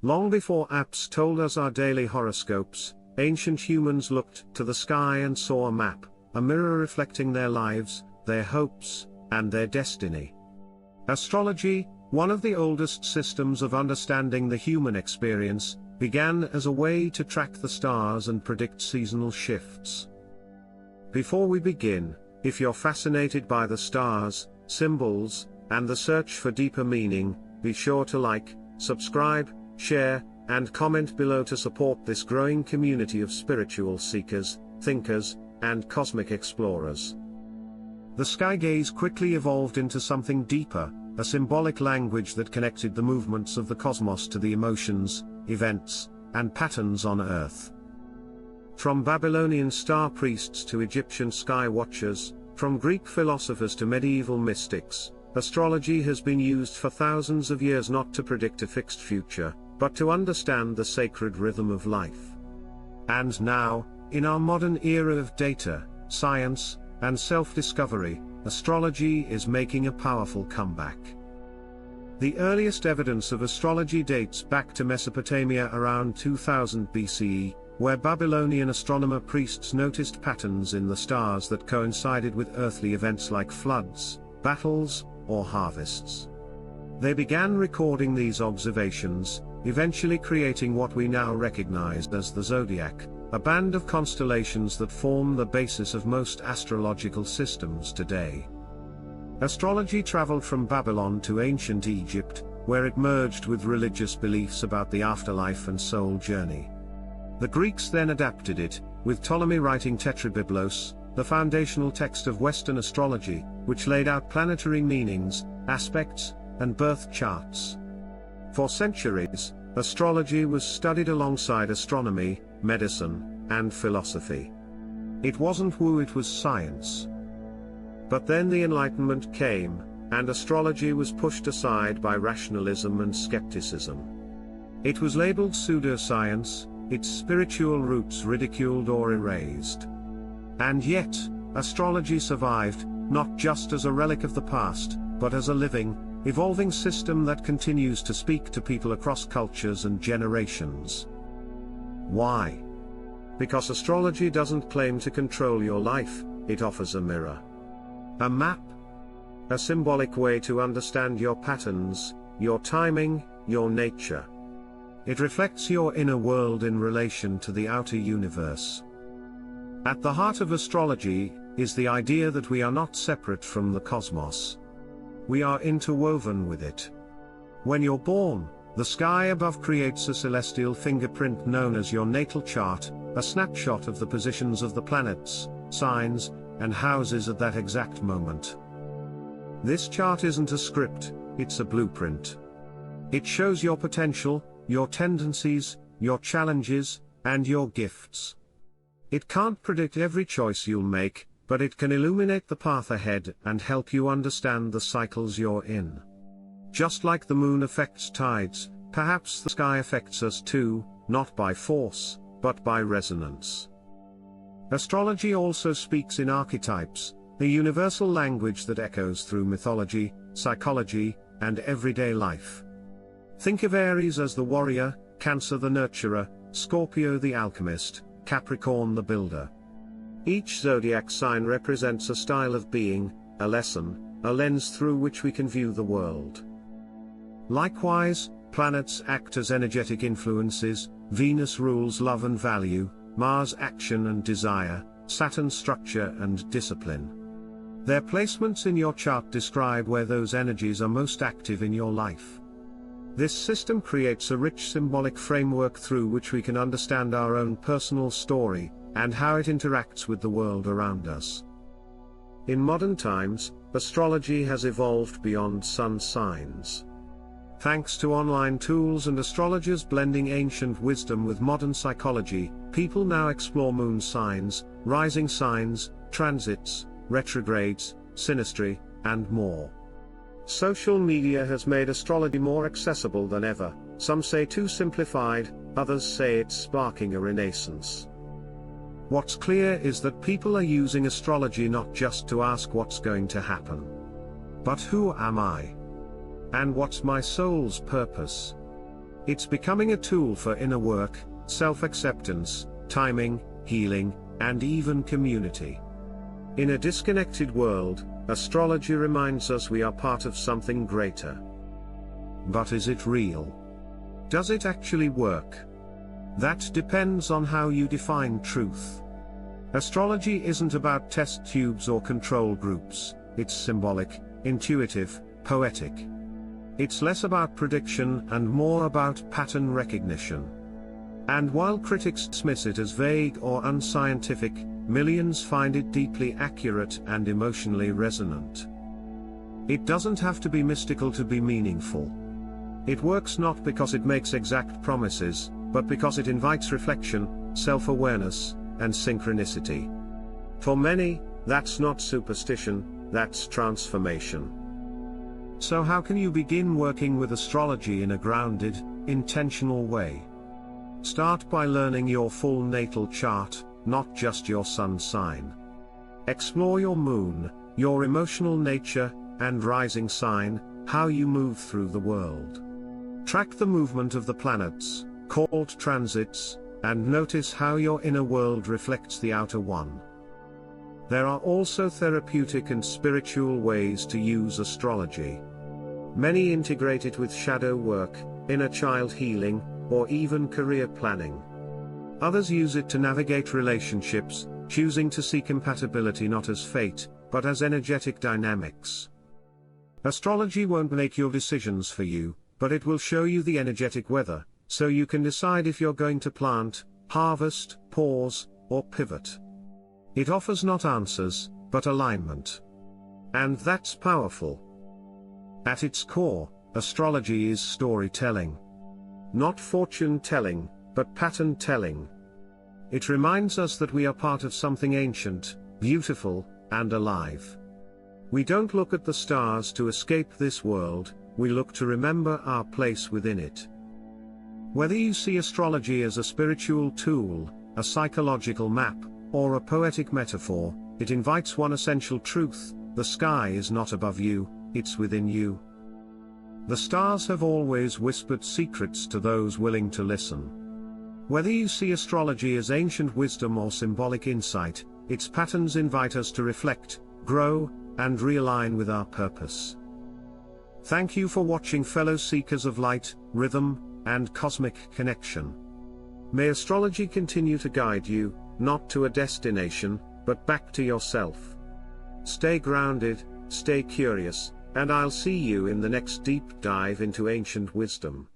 Long before apps told us our daily horoscopes, ancient humans looked to the sky and saw a map, a mirror reflecting their lives, their hopes, and their destiny. Astrology, one of the oldest systems of understanding the human experience, began as a way to track the stars and predict seasonal shifts. Before we begin, if you're fascinated by the stars, symbols, and the search for deeper meaning, be sure to like, subscribe, share, and comment below to support this growing community of spiritual seekers, thinkers, and cosmic explorers. The sky gaze quickly evolved into something deeper, a symbolic language that connected the movements of the cosmos to the emotions, events, and patterns on Earth. From Babylonian star priests to Egyptian sky watchers, from Greek philosophers to medieval mystics, astrology has been used for thousands of years not to predict a fixed future, but to understand the sacred rhythm of life. And now, in our modern era of data, science, and self-discovery, astrology is making a powerful comeback. The earliest evidence of astrology dates back to Mesopotamia around 2000 BCE, where Babylonian astronomer priests noticed patterns in the stars that coincided with earthly events like floods, battles, or harvests. They began recording these observations, eventually creating what we now recognize as the Zodiac, a band of constellations that form the basis of most astrological systems today. Astrology traveled from Babylon to ancient Egypt, where it merged with religious beliefs about the afterlife and soul journey. The Greeks then adapted it, with Ptolemy writing Tetrabiblos, the foundational text of Western astrology, which laid out planetary meanings, aspects, and birth charts. For centuries, astrology was studied alongside astronomy, medicine, and philosophy. It wasn't woo, it was science. But then the Enlightenment came, and astrology was pushed aside by rationalism and skepticism. It was labeled pseudoscience, its spiritual roots ridiculed or erased. And yet, astrology survived, not just as a relic of the past, but as a living, evolving system that continues to speak to people across cultures and generations. Why? Because astrology doesn't claim to control your life, it offers a mirror. A map. A symbolic way to understand your patterns, your timing, your nature. It reflects your inner world in relation to the outer universe. At the heart of astrology is the idea that we are not separate from the cosmos. We are interwoven with it. When you're born, the sky above creates a celestial fingerprint known as your natal chart, a snapshot of the positions of the planets, signs, and houses at that exact moment. This chart isn't a script, it's a blueprint. It shows your potential, your tendencies, your challenges, and your gifts. It can't predict every choice you'll make, but it can illuminate the path ahead and help you understand the cycles you're in. Just like the moon affects tides, perhaps the sky affects us too, not by force, but by resonance. Astrology also speaks in archetypes, a universal language that echoes through mythology, psychology, and everyday life. Think of Aries as the warrior, Cancer the nurturer, Scorpio the alchemist, Capricorn the builder. Each zodiac sign represents a style of being, a lesson, a lens through which we can view the world. Likewise, planets act as energetic influences. Venus rules love and value, Mars action and desire, Saturn structure and discipline. Their placements in your chart describe where those energies are most active in your life. This system creates a rich symbolic framework through which we can understand our own personal story, and how it interacts with the world around us. In modern times, astrology has evolved beyond sun signs. Thanks to online tools and astrologers blending ancient wisdom with modern psychology, people now explore moon signs, rising signs, transits, retrogrades, synastry, and more. Social media has made astrology more accessible than ever. Some say too simplified, others say it's sparking a renaissance. What's clear is that people are using astrology not just to ask what's going to happen, but who am I? And what's my soul's purpose? It's becoming a tool for inner work, self-acceptance, timing, healing, and even community. In a disconnected world, astrology reminds us we are part of something greater. But is it real? Does it actually work? That depends on how you define truth. Astrology isn't about test tubes or control groups, it's symbolic, intuitive, poetic. It's less about prediction and more about pattern recognition. And while critics dismiss it as vague or unscientific, millions find it deeply accurate and emotionally resonant. It doesn't have to be mystical to be meaningful. It works not because it makes exact promises, but because it invites reflection, self-awareness, and synchronicity. For many, that's not superstition, that's transformation. So how can you begin working with astrology in a grounded, intentional way? Start by learning your full natal chart, not just your sun sign. Explore your moon, your emotional nature, and rising sign, how you move through the world. Track the movement of the planets, called transits, and notice how your inner world reflects the outer one. There are also therapeutic and spiritual ways to use astrology. Many integrate it with shadow work, inner child healing, or even career planning. Others use it to navigate relationships, choosing to see compatibility not as fate, but as energetic dynamics. Astrology won't make your decisions for you, but it will show you the energetic weather, so you can decide if you're going to plant, harvest, pause, or pivot. It offers not answers, but alignment. And that's powerful. At its core, astrology is storytelling. Not fortune-telling, but pattern-telling. It reminds us that we are part of something ancient, beautiful, and alive. We don't look at the stars to escape this world, we look to remember our place within it. Whether you see astrology as a spiritual tool, a psychological map, or a poetic metaphor, it invites one essential truth: the sky is not above you, it's within you. The stars have always whispered secrets to those willing to listen. Whether you see astrology as ancient wisdom or symbolic insight, its patterns invite us to reflect, grow, and realign with our purpose. Thank you for watching, fellow seekers of light, rhythm, and cosmic connection. May astrology continue to guide you, not to a destination, but back to yourself. Stay grounded, stay curious, and I'll see you in the next deep dive into ancient wisdom.